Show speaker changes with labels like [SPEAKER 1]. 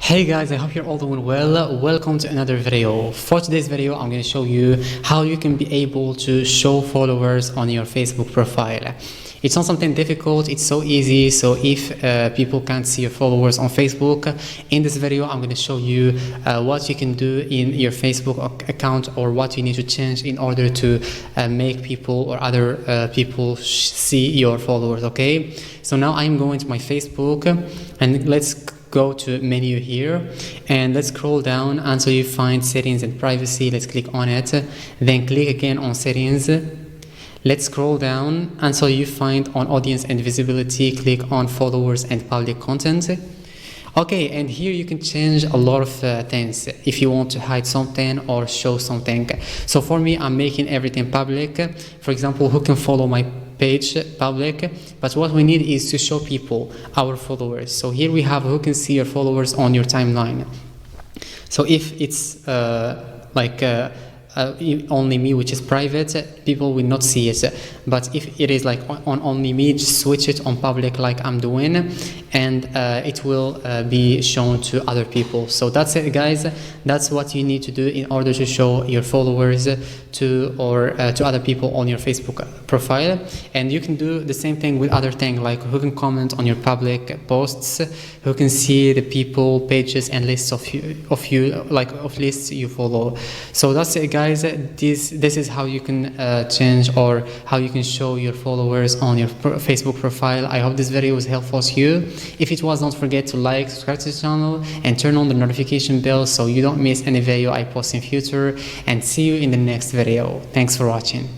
[SPEAKER 1] Hey guys, I hope you're all doing well. Welcome to another video. For today's video, I'm going to show you how you can be able to show followers on your Facebook profile. It's not something difficult, it's so easy. So if people can't see your followers on Facebook, in this video I'm going to show you what you can do in your Facebook account, or what you need to change in order to make people or other people see your followers. Okay, so now I'm going to my Facebook, and let's go to menu here, and let's scroll down until you find settings and privacy. Let's click on it, then click again on settings. Let's scroll down until you find on audience and visibility. Click on followers and public content. Okay, and here you can change a lot of things if you want to hide something or show something. So for me, I'm making everything public. For example, who can follow my page public, but what we need is to show people our followers. So here we have who can see your followers on your timeline. So if it's only me, which is private, people will not see it. But if it is like on only me, just switch it on public like I'm doing, and it will be shown to other people. So that's it, guys. That's what you need to do in order to show your followers to other people on your Facebook profile. And you can do the same thing with other things, like who can comment on your public posts, who can see the people, pages, and lists of lists you follow. So that's it, guys. This is how you can change, or how you can show your followers on your Facebook profile. I hope this video was helpful to you. If it was, don't forget to like, subscribe to the channel, and turn on the notification bell so you don't miss any video I post in future. And see you in the next video. Thanks for watching.